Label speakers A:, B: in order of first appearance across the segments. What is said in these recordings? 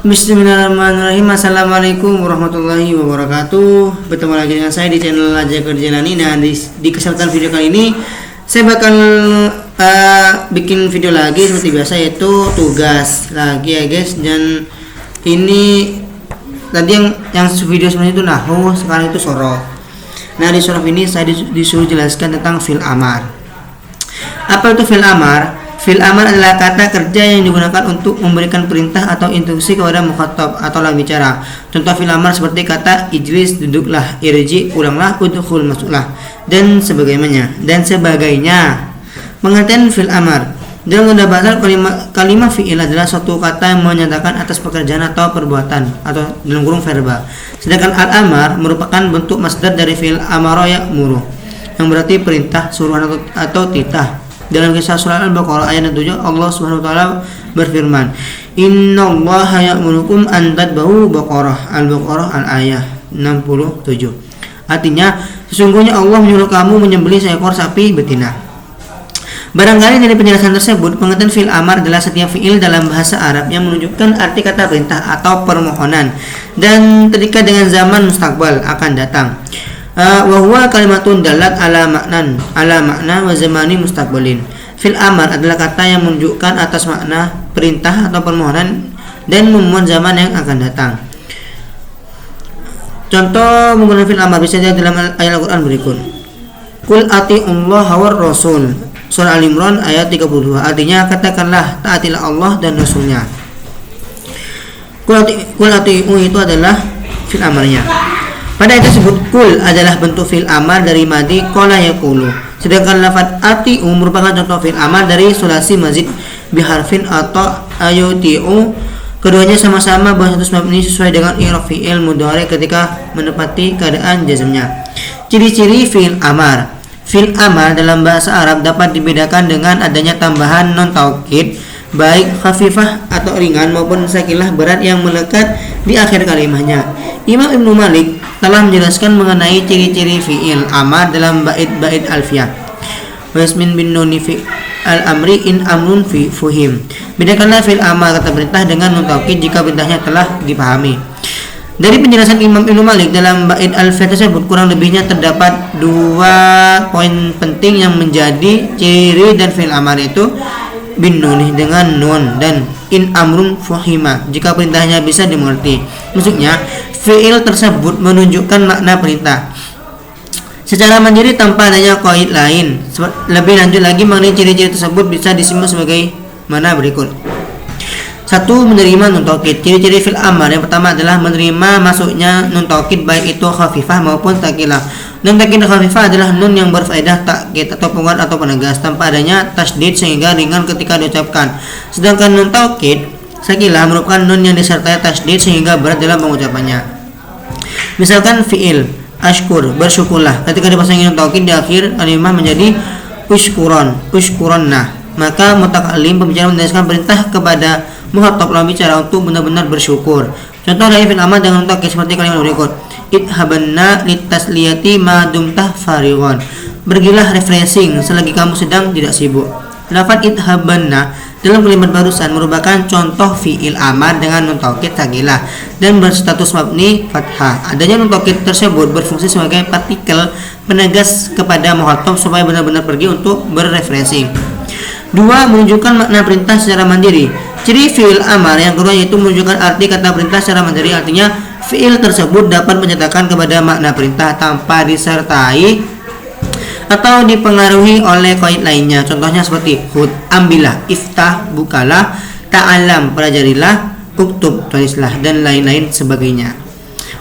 A: Bismillahirrahmanirrahim. Assalamualaikum warahmatullahi wabarakatuh. Bertemu lagi dengan saya di channel Aja Kerjelani. Nah, di kesempatan video kali ini saya bakal bikin video lagi seperti biasa, yaitu tugas lagi ya guys. Dan ini tadi yang video sebelumnya itu nahu, sekarang itu sorof. Nah, di sorof ini saya disuruh jelaskan tentang fi'il amar. Apa itu fi'il amar? Fi'il amar adalah kata kerja yang digunakan untuk memberikan perintah atau instruksi kepada mukhatab atau lawan bicara. Contoh fi'il amar seperti kata ijlis, duduklah, irji, pulanglah, udkhul, masuklah, dan sebagainya. Pengertian fi'il amar. Dalam tanda bahasa, kalimat fi'il adalah suatu kata yang menyatakan atas pekerjaan atau perbuatan atau dalam kurung verba. Sedangkan al-amar merupakan bentuk masdar dari fi'il amara ya'muru, yang berarti perintah, suruhan atau titah. Dalam kisah surah Al-Baqarah ayat 7, Allah Subhanahu wa taala berfirman, "Innallaha ya'murukum an tadbahu baqarah." Al-Baqarah al-ayah 67. Artinya, sesungguhnya Allah menyuruh kamu menyembelih seekor sapi betina. Barangkali dari penjelasan tersebut, pengertian fi'il amar adalah setiap fi'il dalam bahasa Arab yang menunjukkan arti kata perintah atau permohonan dan terikat dengan zaman mustakbal akan datang. Wa huwa kalimatun dalat ala makna wa zamani mustaqbalin. Fi'il amar adalah kata yang menunjukkan atas makna perintah atau permohonan dan memuat zaman yang akan datang. Contoh menggunakan fi'il amar bisa dilihat dalam ayat Al-Qur'an berikut. Qul ati'ullaha war rasul. Surah Al-Imran ayat 32. Artinya, katakanlah taatilah Allah dan Rasulnya. Qul ati'u itu adalah fi'il amarnya. Pada ayat tersebut, kul adalah bentuk fi'il amar dari madi qala yaqulu. Sedangkan lafaz ati'u merupakan contoh fi'il amar dari sulasi mazid biharfin atau ayuti'u. Keduanya sama-sama berstatus mabni sesuai dengan i'rab fi'il mudhari ketika menepati keadaan jazmnya. Ciri-ciri fi'il amar. Fi'il amar dalam bahasa Arab dapat dibedakan dengan adanya tambahan non taukid, baik khafifah atau ringan maupun sakilah berat yang melekat di akhir kalimatnya. Imam Ibnu Malik telah menjelaskan mengenai ciri-ciri fi'il amar dalam bait alfiyah. Wasmin bin nuni fi al-amri in amrun fi fuhim. Bedakanlah fi'il amar kata perintah dengan nun taukid jika perintahnya telah dipahami. Dari penjelasan Imam Ibnu Malik dalam bait alfiyah tersebut, kurang lebihnya terdapat 2 poin penting yang menjadi ciri dan fi'il amar, itu bin nuni dengan nun dan in amrun fuhima jika perintahnya bisa dimengerti. Maksudnya, fi'il tersebut menunjukkan makna perintah secara mandiri tanpa adanya qaid lain. Lebih lanjut lagi, mengenai ciri-ciri tersebut bisa disimak sebagai mana berikut. 1. Menerima nun taukid. Ciri-ciri fi'il amar yang pertama adalah menerima masuknya nun taukid, baik itu khafifah maupun takilah. Nun taukid khafifah adalah nun yang berfaedah takkid atau penguat atau penegas tanpa adanya tasdid sehingga ringan ketika diucapkan. Sedangkan nun taukid sakilah merupakan nun yang disertai tasdid sehingga berat dalam pengucapannya. Misalkan fi'il ashkur, bersyukurlah, ketika dipasangi nun taukid di akhir kalimat menjadi ushkuronna, maka mutakallim pembicara menjelaskan perintah kepada mukhatab lawan bicara untuk benar-benar bersyukur. Contoh dari fi'il amar dengan nun taukid seperti kalimat berikut. Idhabanna litasliyati ma dumtah fariwan. Pergilah refreshing selagi kamu sedang tidak sibuk. Lafaz idhabanna dalam kalimat barusan merupakan contoh fi'il amar dengan nun taukid sakilah dan berstatus mabni fathah. Adanya nun taukid tersebut berfungsi sebagai partikel penegas kepada mukhatab supaya benar-benar pergi untuk berrefreshing. 2. Menunjukkan makna perintah secara mandiri. Ciri fi'il amar yang kedua yaitu menunjukkan arti kata perintah secara mandiri. Artinya, fi'il tersebut dapat menyatakan kepada makna perintah tanpa disertai atau dipengaruhi oleh qaid lainnya. Contohnya seperti khud, ambillah, iftah, bukalah, ta'alam, pelajarilah, uktub, tulislah, dan lain-lain sebagainya.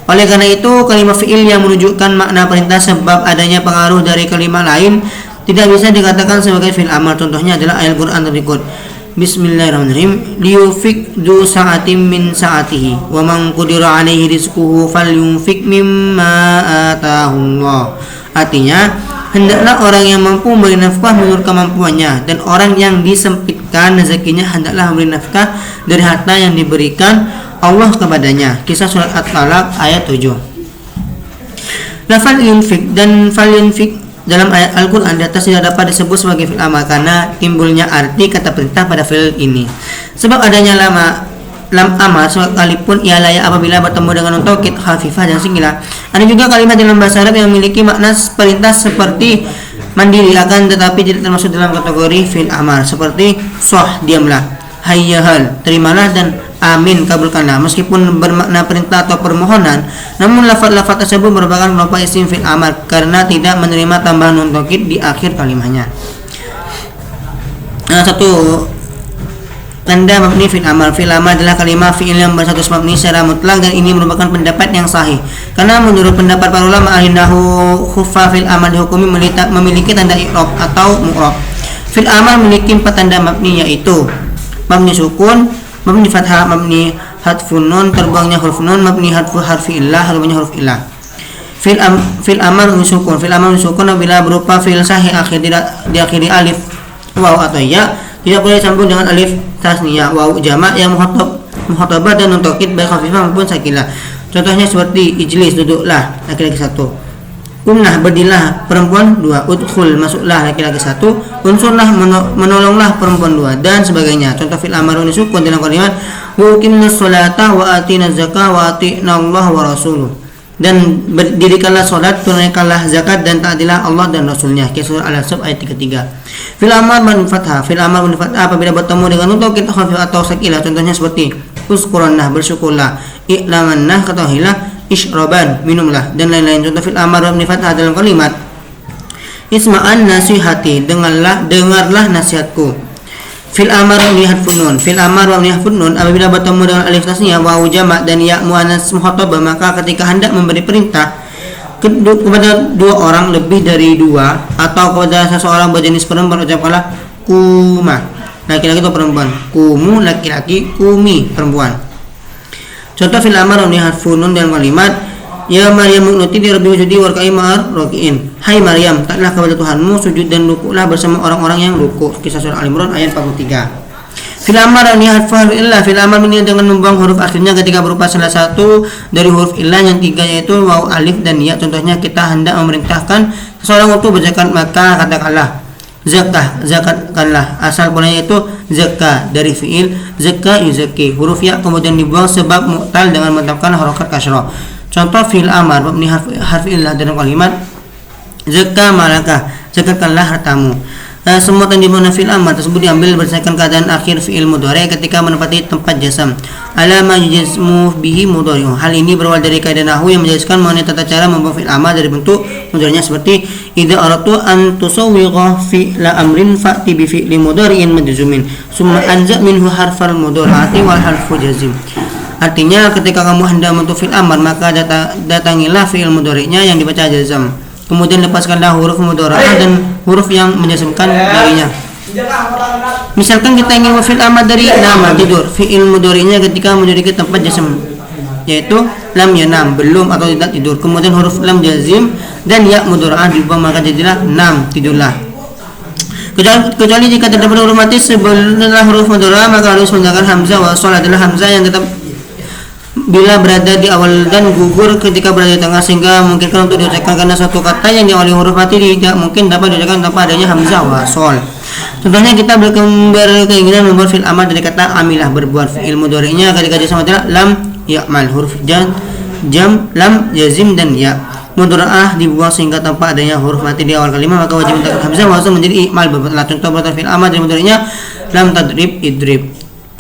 A: Oleh karena itu, kalimat fi'il yang menunjukkan makna perintah sebab adanya pengaruh dari kalimat lain tidak bisa dikatakan sebagai fi'il amar. Contohnya adalah ayat Quran berikut. Bismillahirrahmanirrahim. Liyufik du sa'atim min sa'atihi wa man qudira alaihi rizquhu falyunfik mimma atahullah. Artinya, hendaklah orang yang mampu memberi nafkah menurut kemampuannya, dan orang yang disempitkan rezekinya hendaklah memberi nafkah dari harta yang diberikan Allah kepadanya. Kisah surat At-Talaq ayat 7. Lafaz yunfik dan falyunfik dalam ayat Al-Quran di atas tidak dapat disebut sebagai fi'il amar karena timbulnya arti kata perintah pada fi'il ini. Sebab adanya lam amar sekalipun ia layak apabila bertemu dengan nun taukid khafifah dan singular. Ada juga kalimat dalam bahasa Arab yang memiliki makna perintah seperti mandiri, akan tetapi tidak termasuk dalam kategori fi'il amar, seperti soh diamlah, hayyahal terimalah, dan amin kabulkanlah. Meskipun bermakna perintah atau permohonan, namun lafaz-lafaz tersebut merupakan kelompok isim fi'il amar karena tidak menerima tambahan nun taukid di akhir kalimatnya. Nah, satu tanda mabni fi'il amar. Fi'il amar adalah kalimat fi'il yang berstatus mabni secara mutlak, dan ini merupakan pendapat yang sahih karena menurut pendapat para ulama ahli nahwu khufa fi'il amar dihukumi memiliki tanda i'rab atau mu'rab. Fi'il amar memiliki 4 tanda mabni, yaitu mabni sukun, mabni fathah, mabni hadfun nun terbangnya huruf nun, mabni harfi illah terbangnya huruf illah. Fi'il amar sukun. Fi'il amar sukun apabila berupa fi'il sahih akhir tidak diakhiri alif, waw atau ya, tidak boleh sambung dengan alif tasniyah, waw jamak yang mukhatabah dan nun taukid baik khafifah maupun sakinah. Contohnya seperti ijlis duduklah laki-laki 1, umnah berdirilah perempuan 2, udkhul masuklah laki-laki 1, unsurlah menolonglah perempuan 2, dan sebagainya. Contoh fi'il amar sukun dalam kalimat wa uqimnas sholata wa atinaz zakah wa atina Allah wa rasuluh, dan berdirikanlah salat, tunaikanlah zakat, dan taatilah Allah dan Rasulnya. Surah Al-Ahzab ayat 33. Fil amar bin fathah. Fil amar bin fathah apabila bertemu dengan nun taukid khafif atau sakilah. Contohnya seperti uskurannah bersyukurlah, i'lamannah ketahuilah, isyraban minumlah, dan lain-lain. Contoh fil amar bin fathah dalam kalimat isma'an nasihati, dengarlah nasihatku. Fil amar wa hadfun nun. Fil amar wa hadfun nun apabila bertemu dengan alif tasniyah, wawu jamak, dan ya muannas mukhatabah, maka ketika hendak memberi perintah kepada 2 orang lebih dari 2 atau kepada seseorang berjenis perempuan, ucapkanlah kuma laki-laki atau perempuan, kumu laki-laki, kumi perempuan. Contoh fil amar wa hadfun nun dalam kalimat ya Maryam uqnuti li rabbi wasjudi warka'i ma'ar raki'in. Hai Maryam, taatlah kepada Tuhanmu, sujud dan rukuklah bersama orang-orang yang rukuk. Kisah surah Al-Imran ayat 43. Fil amar ini harful illah. Fil amar ini dengan membuang huruf akhirnya ketika berupa salah satu dari huruf illah yang 3, yaitu waw, alif, dan ya. Contohnya kita hendak memerintahkan seseorang untuk berzakat, maka katakanlah zakatkanlah. Asal mulanya itu zakah dari fi'il zakah yuzaki, huruf ya kemudian dibuang sebab mu'tal dengan menetapkan harokat kasrah. Contoh fi'il amar mabni harfi illah dalam kalimat zakah malakah, zakatkanlah hartamu. Semua tanda dimana fi'il amar tersebut diambil berdasarkan keadaan akhir fi'il mudhari ketika menempati tempat jazam. Alama yujazmu bihi mudhari. Hal ini berawal dari kaidah nahwu yang menjelaskan mengenai tata cara membuat fi'il amar dari bentuk mudhari'nya, seperti idza aradtu an tusawwigha fi'la amrin fa'ti bi fi'li mudhari'in majzumin summa anza minhu harfal mudhari'ati wal harfu jazim. Artinya ketika kamu hendak membentuk fi'il amar, maka datangilah fi'il mudhari'nya yang dibaca jazam, kemudian lepaskanlah huruf mudhari'ah dan huruf yang menjazmkan darinya. Misalkan kita ingin fi'il amar dari nama tidur, fi'il mudhari'nya ketika memiliki tempat jazm, yaitu lam yanam belum atau tidak tidur, kemudian huruf lam jazim dan ya mudhari'ah diubah, maka jadilah nam tidurlah. Kecuali jika terdapat huruf mati sebelah huruf mudhari'ah, maka harus menggunakan hamzah. Wasol adalah hamzah yang tetap bila berada di awal dan gugur ketika berada di tengah, sehingga memungkinkan untuk diucapkan karena suatu kata yang diawali huruf mati tidak mungkin dapat diucapkan tanpa adanya hamzah wasol. Contohnya kita berkeinginan membuat fi'il amar dari kata amilah berbuat. Fi'il mudhari'nya ketika jazam adalah lam ya'mal, huruf jam lam jazim dan ya. Mudhari'ah dibuang sehingga tanpa adanya huruf mati di awal kalimat, maka wajib untuk hamzah wasol menjadi i'mal berbuatlah. Contoh berbuat fi'il amar dari mudhari'nya lam tadrib idrib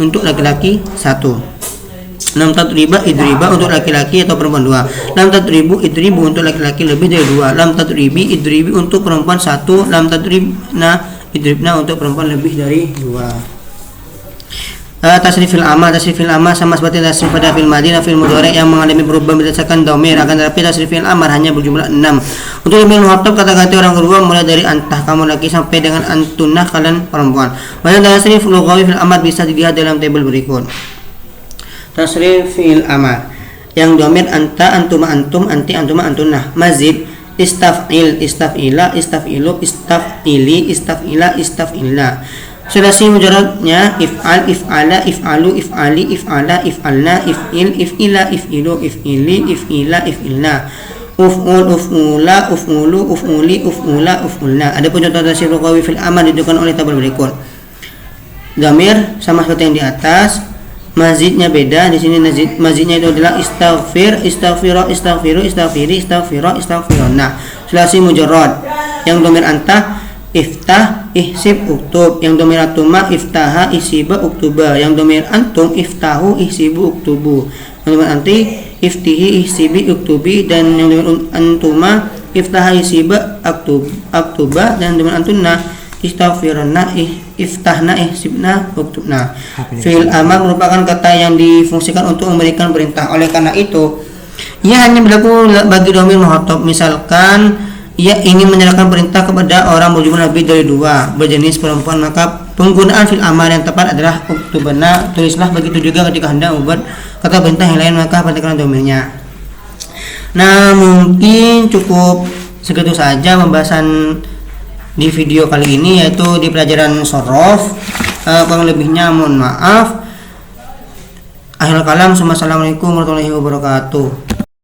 A: untuk laki-laki 1, lam tadriba idriba untuk laki-laki atau perempuan 2, lam tadribu idribu untuk laki-laki lebih dari 2, lam tadribi idribi untuk perempuan 1, lam tadribna idribna untuk perempuan lebih dari 2. Tasrif fil amar. Tasrif fil amar sama seperti tasrif pada fil madhi dan fil mudhari yang mengalami perubahan berdasarkan dhamir, akan tetapi tasrif fil amar hanya berjumlah 6. Untuk lebih menghatab kata ganti orang kedua mulai dari antah kamu laki sampai dengan antunah kalian perempuan. Banyak tasrif lughawi fil amar bisa dilihat dalam tabel berikut. Tasrif fi'il amar yang dhamir anta, antuma, antum, anti, antuma, antunah. Mazid istaf'il, istaf'ila, istaf'ilu, istaf'ili, istaf'ila, istaf'illa. Sulasi mujarradnya if'al, if'ala, if'alu, if'ali, if'ala, if'alna, if'il, if'ila, if'ilu, if'ili, if'ila, if'ilna. Uf'ul, uf'ula, uf'ulu, uf'uli, uf'ula, uf'ulna. Adapun contoh tasrif lughawi fil amar ditentukan oleh tabel berikut. Dhamir sama seperti yang di atas. mazidnya beda. Di sini mazidnya itu adalah istaghfir, istaghfiro, istaghfiru, istaghfiri, istaghfiro, istaghfirona. Sulasi mujarrad yang domir anta iftah, ihsib, uktub. Yang domir antuma iftaha, ihsiba, uktuba. Yang domir antum iftahu, ihsibu, uktubu. Yang domir anti iftihi, ihsibi, uktubi. Dan yang domir antuma iftaha, ihsiba, aktuba. Dan yang domir antunna istaghfirna, iftahna, ihsibna, uktubna. Fi'il amar merupakan kata yang difungsikan untuk memberikan perintah. Oleh karena itu ia hanya berlaku bagi domir mukhatab. Misalkan ia ingin menyerahkan perintah kepada orang berjumlah lebih dari 2 berjenis perempuan, maka penggunaan fi'il amar yang tepat adalah uktubna, tulislah. Begitu juga ketika hendak membuat kata perintah yang lain, maka perhatikan domirnya. Nah, mungkin cukup segitu saja pembahasan di video kali ini, yaitu di pelajaran shorof. Kurang lebihnya mohon maaf. Akhirul kalam, assalamualaikum warahmatullahi wabarakatuh.